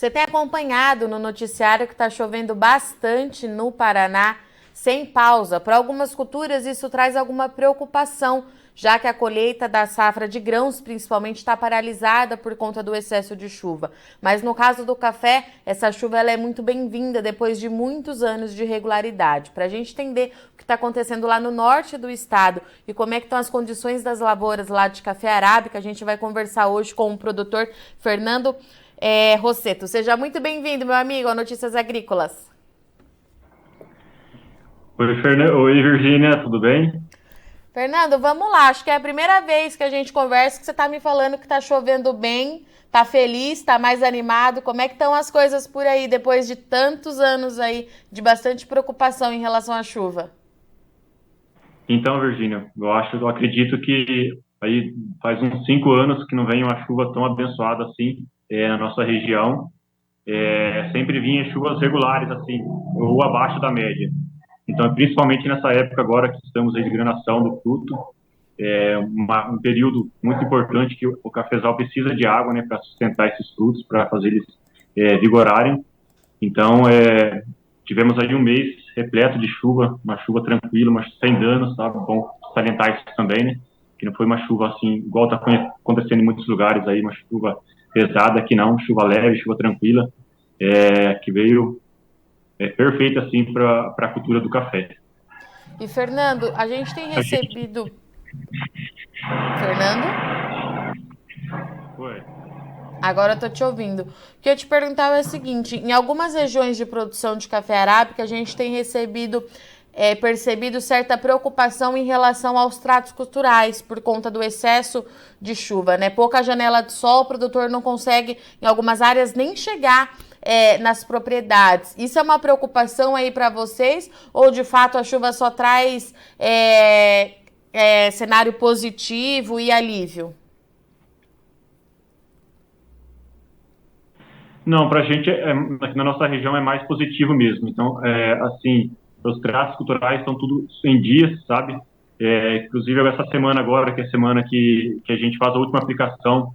Você tem acompanhado no noticiário que está chovendo bastante no Paraná, sem pausa. Para algumas culturas, isso traz alguma preocupação, já que a colheita da safra de grãos, principalmente, está paralisada por conta do excesso de chuva. Mas no caso do café, essa chuva ela é muito bem-vinda depois de muitos anos de irregularidade. Para a gente entender o que está acontecendo lá no norte do estado e como é que estão as condições das lavouras lá de café arábica, a gente vai conversar hoje com o produtor Fernando Rossetto. Seja muito bem-vindo, meu amigo, ao Notícias Agrícolas. Oi, Virgínia, tudo bem? Fernando, vamos lá. Acho que é a primeira vez que a gente conversa que você está me falando que está chovendo bem, está feliz, está mais animado. Como é que estão as coisas por aí depois de tantos anos aí de bastante preocupação em relação à chuva? Então, Virgínia, eu acredito que aí faz uns 5 anos que não vem uma chuva tão abençoada assim na nossa região. Sempre vinha chuvas regulares assim, ou abaixo da média. Então, principalmente nessa época agora que estamos aí de granação do fruto, um período muito importante que o cafezal precisa de água, né, para sustentar esses frutos, para fazer eles vigorarem. Então, tivemos aí um mês repleto de chuva, uma chuva tranquila, mas sem danos, sabe? Bom salientar isso também, né? Que não foi uma chuva assim, igual está acontecendo em muitos lugares aí, uma chuva pesada, que não, chuva leve, chuva tranquila, que veio perfeita assim para a cultura do café. E Fernando, a gente tem recebido. Fernando? Foi. Agora eu tô te ouvindo. O que eu te perguntava é o seguinte: em algumas regiões de produção de café arábica, a gente tem percebido certa preocupação em relação aos tratos culturais por conta do excesso de chuva, né? Pouca janela de sol, o produtor não consegue, em algumas áreas, nem chegar nas propriedades. Isso é uma preocupação aí para vocês? Ou de fato a chuva só traz cenário positivo e alívio? Não, para a gente, aqui na nossa região, é mais positivo mesmo. Então, assim, os traços culturais estão tudo em dias, sabe? Inclusive, essa semana agora, que é a semana que a gente faz a última aplicação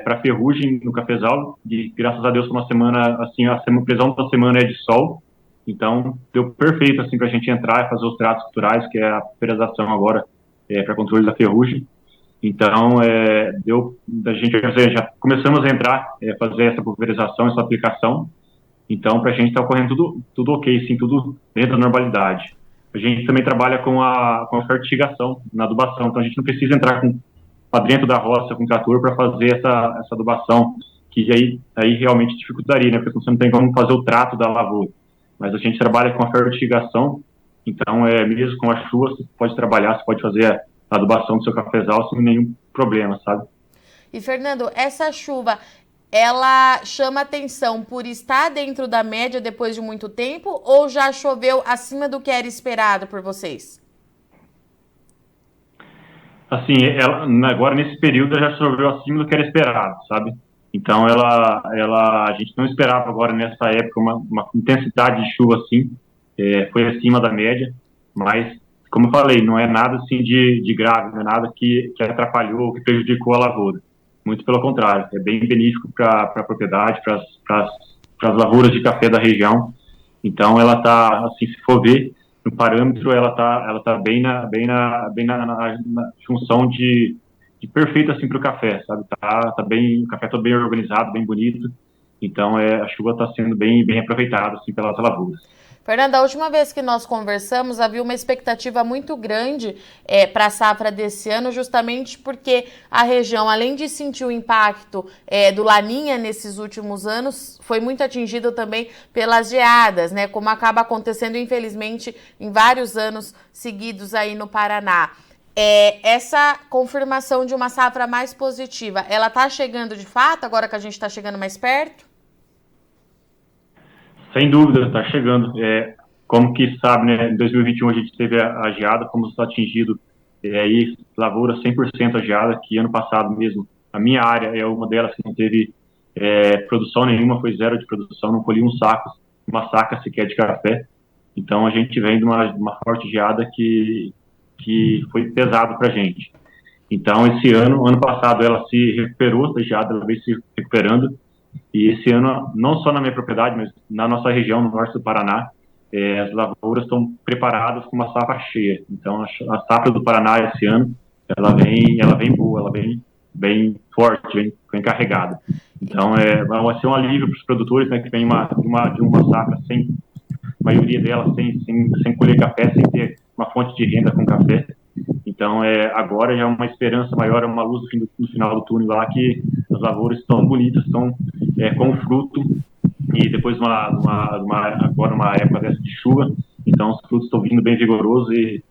para ferrugem no cafezal, e graças a Deus foi uma semana, assim, a previsão da semana é de sol, então deu perfeito, assim, para a gente entrar e fazer os tratos culturais, que é a pulverização agora para controle da ferrugem. Então, a gente já começamos a entrar, fazer essa pulverização, essa aplicação. Então, para a gente está ocorrendo tudo ok, sim, tudo dentro da normalidade. A gente também trabalha com a fertigação na adubação, então a gente não precisa entrar para dentro da roça com trator para fazer essa adubação, que aí realmente dificultaria, né? Porque você não tem como fazer o trato da lavoura. Mas a gente trabalha com a fertigação, então, mesmo com a chuva, você pode trabalhar, você pode fazer a adubação do seu cafezal sem nenhum problema, sabe? E Fernando, essa chuva, ela chama atenção por estar dentro da média depois de muito tempo ou já choveu acima do que era esperado por vocês? Assim, agora nesse período já choveu acima do que era esperado, sabe? Então a gente não esperava agora nessa época uma intensidade de chuva assim, foi acima da média, mas como eu falei, não é nada assim de grave, não é nada que atrapalhou, que prejudicou a lavoura. Muito pelo contrário, é bem benéfico para a propriedade, para as lavouras de café da região. Então ela está, assim, se for ver no parâmetro, ela tá bem na função de perfeito assim para o café, sabe? Tá bem, o café tá bem organizado, bem bonito. Então a chuva está sendo bem aproveitada assim pelas lavouras. Fernanda, a última vez que nós conversamos, havia uma expectativa muito grande para a safra desse ano, justamente porque a região, além de sentir o impacto do Laninha nesses últimos anos, foi muito atingida também pelas geadas, né? Como acaba acontecendo, infelizmente, em vários anos seguidos aí no Paraná. Essa confirmação de uma safra mais positiva, ela está chegando de fato, agora que a gente está chegando mais perto? Sem dúvida, está chegando. Como que sabe, né? Em 2021 a gente teve a geada, fomos atingido aí lavoura 100% a geada, que ano passado mesmo, a minha área é uma delas que não teve produção nenhuma, foi zero de produção, não colhi uma saca sequer de café. Então a gente vem de uma forte geada que foi pesado para a gente. Então esse ano passado ela se recuperou, a geada ela veio se recuperando, E esse ano, não só na minha propriedade, mas na nossa região, no norte do Paraná, as lavouras estão preparadas com uma safra cheia. Então, a safra do Paraná esse ano, ela vem boa, ela vem bem forte, bem carregada. Então, vai ser um alívio para os produtores, né, que vem de uma safra sem, a maioria dela sem colher café, sem ter uma fonte de renda com café. Então, agora já é uma esperança maior, é uma luz no final do túnel lá, que as lavouras estão bonitas, estão com fruto, e depois agora uma época dessa de chuva, então os frutos estão vindo bem vigorosos e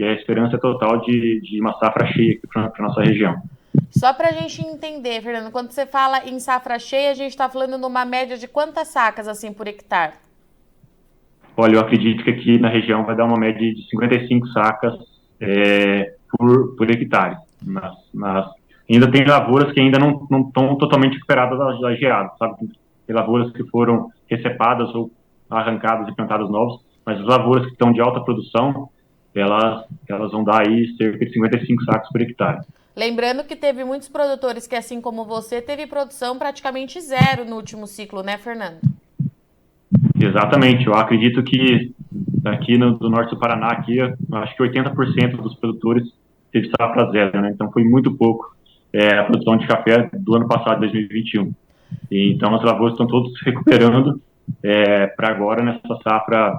a esperança é total de uma safra cheia aqui para a nossa região. Só para a gente entender, Fernando, quando você fala em safra cheia, a gente está falando numa média de quantas sacas assim por hectare? Olha, eu acredito que aqui na região vai dar uma média de 55 sacas por hectare. Ainda tem lavouras que ainda não estão totalmente recuperadas da geada, sabe? Tem lavouras que foram recepadas ou arrancadas e plantadas novas, mas as lavouras que estão de alta produção, elas vão dar aí cerca de 55 sacos por hectare. Lembrando que teve muitos produtores que, assim como você, teve produção praticamente zero no último ciclo, né, Fernando? Exatamente. Eu acredito que aqui do norte do Paraná, aqui, acho que 80% dos produtores teve safra zero, né? Então foi muito pouco a produção de café do ano passado, 2021. E, então as lavouras estão todas se recuperando para agora, nessa safra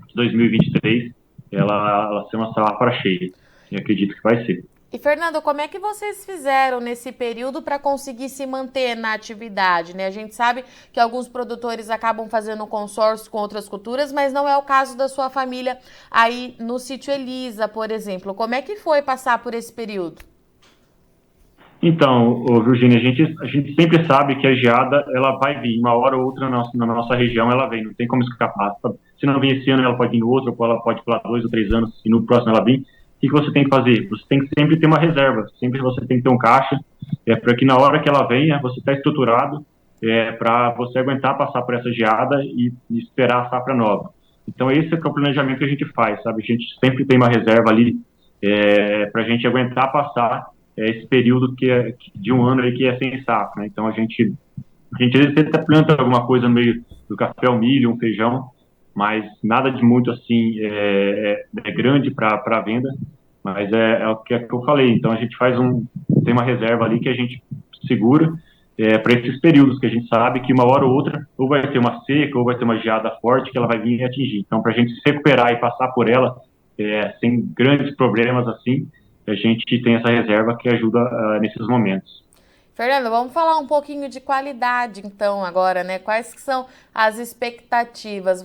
de 2023, ela ser uma safra cheia. E acredito que vai ser. E, Fernando, como é que vocês fizeram nesse período para conseguir se manter na atividade, né? A gente sabe que alguns produtores acabam fazendo consórcio com outras culturas, mas não é o caso da sua família aí no sítio Elisa, por exemplo. Como é que foi passar por esse período? Então, Virgínia, a gente sempre sabe que a geada, ela vai vir, uma hora ou outra na nossa região ela vem, não tem como escapar. Se não vir esse ano, ela pode vir no outro, ou ela pode pular 2 ou 3 anos, e no próximo ela vir. O que você tem que fazer? Você tem que sempre ter uma reserva, sempre você tem que ter um caixa, para que na hora que ela venha, você está estruturado para você aguentar passar por essa geada e esperar a safra nova. Então, esse é o planejamento que a gente faz, sabe? A gente sempre tem uma reserva ali para a gente aguentar passar esse período de um ano aí que é sem safra, né? Então, a gente até planta alguma coisa no meio do café, o milho, um feijão, mas nada de muito assim grande para venda, mas é o que eu falei. Então a gente tem uma reserva ali que a gente segura para esses períodos que a gente sabe que uma hora ou outra ou vai ter uma seca ou vai ter uma geada forte que ela vai vir e atingir. Então, para a gente se recuperar e passar por ela sem grandes problemas assim, a gente tem essa reserva que ajuda nesses momentos. Fernando, vamos falar um pouquinho de qualidade, então, agora, né? Quais que são as expectativas?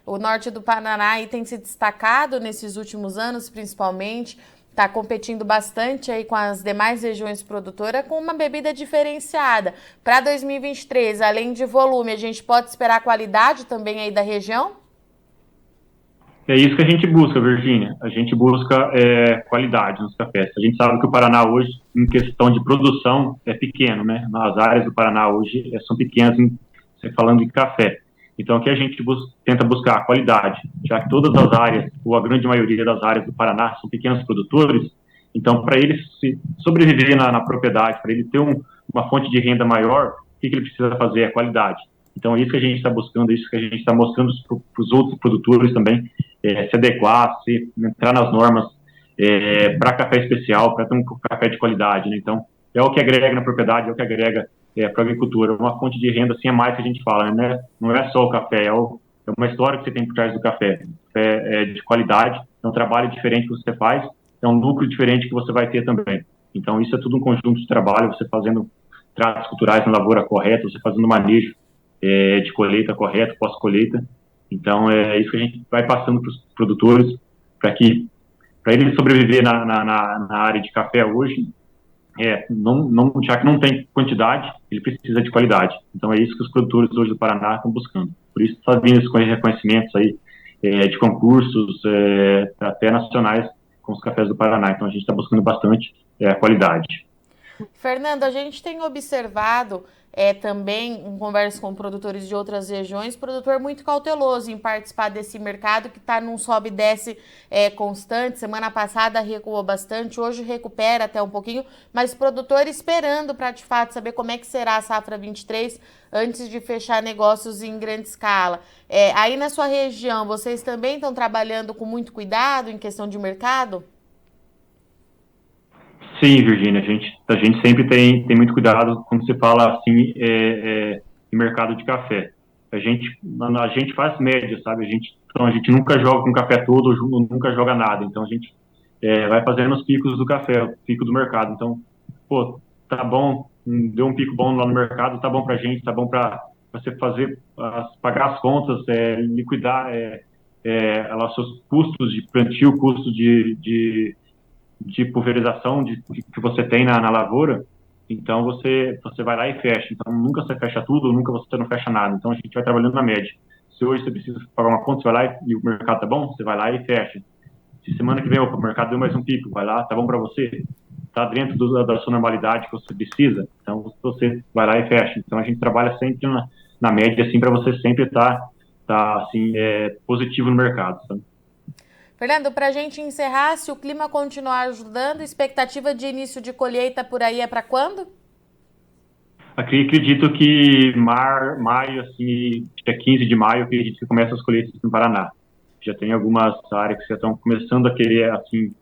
O norte do Paraná aí tem se destacado nesses últimos anos, principalmente, está competindo bastante aí com as demais regiões produtoras com uma bebida diferenciada. Para 2023, além de volume, a gente pode esperar qualidade também aí da região? É isso que a gente busca, Virgínia. A gente busca qualidade nos cafés. A gente sabe que o Paraná hoje, em questão de produção, é pequeno, né? As áreas do Paraná hoje são pequenas, falando em café. Então, aqui a gente tenta buscar a qualidade, já que todas as áreas, ou a grande maioria das áreas do Paraná, são pequenos produtores. Então, para ele sobreviver na propriedade, para ele ter uma fonte de renda maior, o que ele precisa fazer? É qualidade. Então, é isso que a gente está buscando, é isso que a gente está mostrando para os outros produtores também, se adequar, entrar nas normas para café especial, para ter um café de qualidade, né? Então, é o que agrega na propriedade, é o que agrega para a agricultura. Uma fonte de renda, assim, é mais que a gente fala, né? Não é só o café, é uma história que você tem por trás do café. É de qualidade, é um trabalho diferente que você faz, é um lucro diferente que você vai ter também. Então, isso é tudo um conjunto de trabalho, você fazendo tratos culturais na lavoura correta, você fazendo manejo de colheita correto, pós-colheita. Então, é isso que a gente vai passando para os produtores, para ele sobreviver na área de café hoje, já que não tem quantidade, ele precisa de qualidade. Então, é isso que os produtores hoje do Paraná estão buscando. Por isso, está vindo esses reconhecimentos aí, de concursos, até nacionais, com os cafés do Paraná. Então, a gente está buscando bastante a qualidade. Fernando, a gente tem observado também, em conversa com produtores de outras regiões, produtor muito cauteloso em participar desse mercado que está num sobe e desce constante. Semana passada recuou bastante, hoje recupera até um pouquinho, mas produtor esperando para de fato saber como é que será a safra 23 antes de fechar negócios em grande escala. Aí na sua região, vocês também estão trabalhando com muito cuidado em questão de mercado? Sim, Virgínia, a gente sempre tem muito cuidado quando se fala assim em mercado de café. A gente faz média, sabe? Então a gente nunca joga com café todo, nunca joga nada. Então a gente vai fazendo os picos do café, o pico do mercado. Então, pô, tá bom, deu um pico bom lá no mercado, tá bom pra gente, tá bom para você fazer, pagar as contas, liquidar lá seus custos de plantio, custos de pulverização que você tem na lavoura. Então você vai lá e fecha. Então nunca você fecha tudo, nunca você não fecha nada. Então a gente vai trabalhando na média. Se hoje você precisa pagar uma conta, você vai lá e o mercado tá bom, você vai lá e fecha. Se semana que vem o mercado deu mais um pico, vai lá, tá bom para você, tá dentro da sua normalidade que você precisa, então você vai lá e fecha. Então a gente trabalha sempre na média, assim, para você sempre tá assim, positivo no mercado, sabe? Fernando, para a gente encerrar, se o clima continuar ajudando, expectativa de início de colheita por aí é para quando? Acredito que maio, assim, dia 15 de maio, acredito que começa as colheitas no Paraná. Já tem algumas áreas que já estão começando a querer, assim,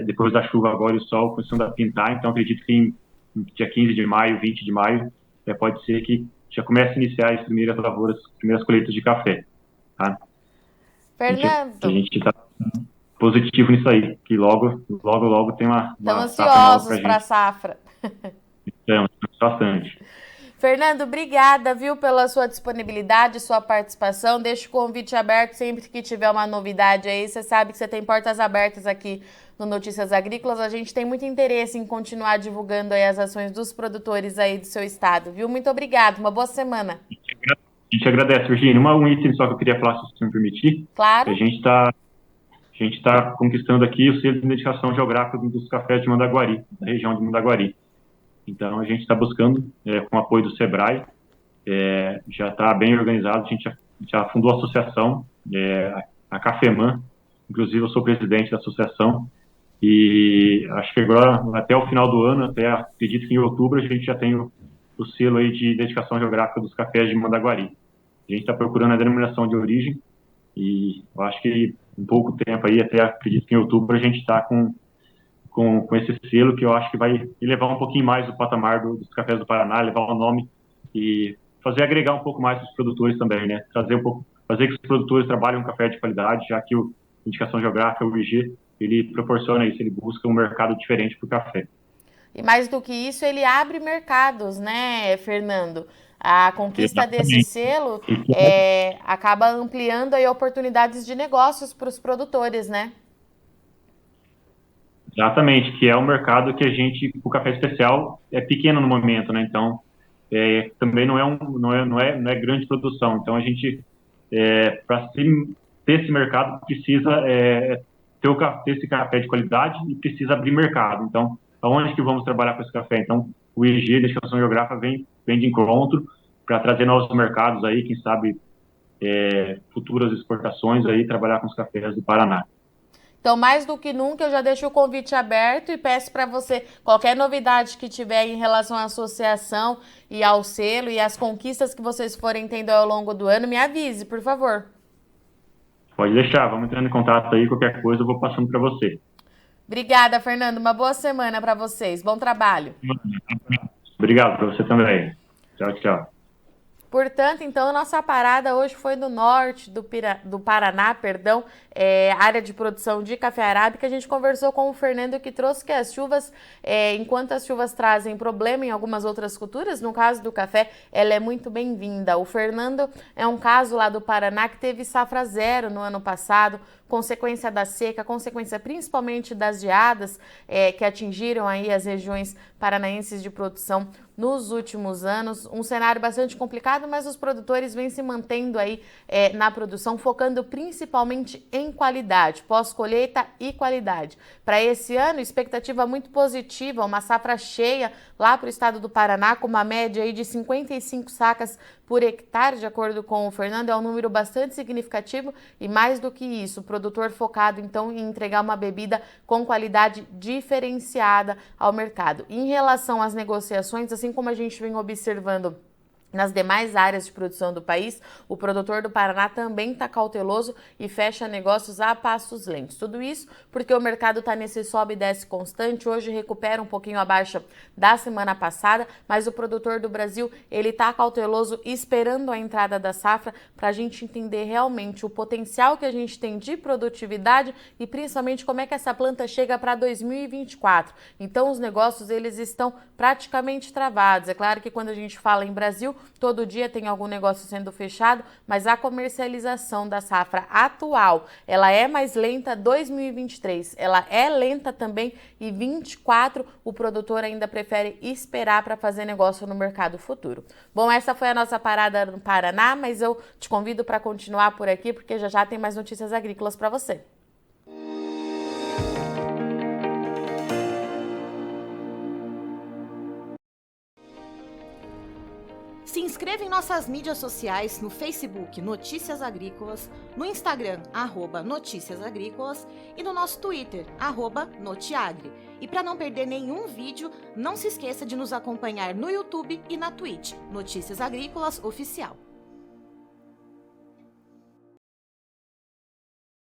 depois da chuva agora e o sol começando a pintar, então acredito que em dia 15 de maio, 20 de maio, pode ser que já comece a iniciar as primeiras lavouras, as primeiras colheitas de café, tá? A Fernando, gente está positivo nisso aí, que logo, logo, logo tem estamos uma safra nova para ansiosos a para a gente. safra. Então, bastante. Fernando, obrigada, viu, pela sua disponibilidade, sua participação. Deixo o convite aberto sempre que tiver uma novidade aí. Você sabe que você tem portas abertas aqui no Notícias Agrícolas. A gente tem muito interesse em continuar divulgando aí as ações dos produtores aí do seu estado, viu? Muito obrigada, uma boa semana. A gente agradece, Virginia. Um item só que eu queria falar, se você me permitir. Claro. A gente está conquistando aqui o selo de identificação geográfica dos cafés de Mandaguari, da região de Mandaguari. Então, a gente está buscando, com o apoio do SEBRAE, já está bem organizado, a gente já fundou a associação, a Cafeman, inclusive eu sou presidente da associação, e acho que agora, até o final do ano, acredito que em outubro, a gente já tem o selo aí de identificação geográfica dos cafés de Mandaguari. A gente está procurando a denominação de origem, e eu acho que em pouco tempo aí, até acredito que em outubro, a gente está com esse selo, que eu acho que vai elevar um pouquinho mais o patamar dos cafés do Paraná, levar o nome e agregar um pouco mais para os produtores também, né? Fazer que os produtores trabalhem um café de qualidade, já que o Indicação Geográfica, o IG, ele proporciona isso, ele busca um mercado diferente para o café. E mais do que isso, ele abre mercados, né, Fernando? A conquista desse selo acaba ampliando aí oportunidades de negócios para os produtores, né? Exatamente, que é um mercado que o café especial é pequeno no momento, né? Então, também não é grande produção. Então, a gente, para ter esse mercado, precisa ter esse café de qualidade e precisa abrir mercado. Então, aonde que vamos trabalhar com esse café? Então, o IG, Identificação Geográfica, vem de encontro para trazer novos mercados aí, quem sabe futuras exportações aí, trabalhar com os cafés do Paraná. Então, mais do que nunca, eu já deixo o convite aberto e peço para você, qualquer novidade que tiver em relação à associação e ao selo e às conquistas que vocês forem tendo ao longo do ano, me avise, por favor. Pode deixar, vamos entrando em contato aí, qualquer coisa eu vou passando para você. Obrigada, Fernando. Uma boa semana para vocês. Bom trabalho. Obrigado para você também. Tchau, tchau. Portanto, então, a nossa parada hoje foi no norte do Paraná, área de produção de café arábica. A gente conversou com o Fernando, que trouxe que as chuvas, enquanto as chuvas trazem problema em algumas outras culturas, no caso do café, ela é muito bem-vinda. O Fernando é um caso lá do Paraná que teve safra zero no ano passado, consequência da seca, consequência principalmente das geadas que atingiram aí as regiões paranaenses de produção nos últimos anos. Um cenário bastante complicado, mas os produtores vêm se mantendo aí na produção, focando principalmente em qualidade, pós-colheita e qualidade. Para esse ano, expectativa muito positiva, uma safra cheia lá para o estado do Paraná, com uma média aí de 55 sacas por hectare, de acordo com o Fernando, é um número bastante significativo e mais do que isso, o produtor focado então em entregar uma bebida com qualidade diferenciada ao mercado. Em relação às negociações, assim como a gente vem observando nas demais áreas de produção do país, o produtor do Paraná também está cauteloso e fecha negócios a passos lentos. Tudo isso porque o mercado está nesse sobe e desce constante. Hoje recupera um pouquinho a baixa da semana passada, mas o produtor do Brasil ele está cauteloso esperando a entrada da safra para a gente entender realmente o potencial que a gente tem de produtividade e principalmente como é que essa planta chega para 2024. Então os negócios eles estão praticamente travados. É claro que quando a gente fala em Brasil, todo dia tem algum negócio sendo fechado, mas a comercialização da safra atual, ela é mais lenta. 2023, ela é lenta também, e 24 o produtor ainda prefere esperar para fazer negócio no mercado futuro. Bom, essa foi a nossa parada no Paraná, mas eu te convido para continuar por aqui, porque já já tem mais notícias agrícolas para você. Se inscreva em nossas mídias sociais, no Facebook Notícias Agrícolas, no Instagram @Notícias Agrícolas e no nosso Twitter @Notiagre. E para não perder nenhum vídeo, não se esqueça de nos acompanhar no YouTube e na Twitch, Notícias Agrícolas Oficial.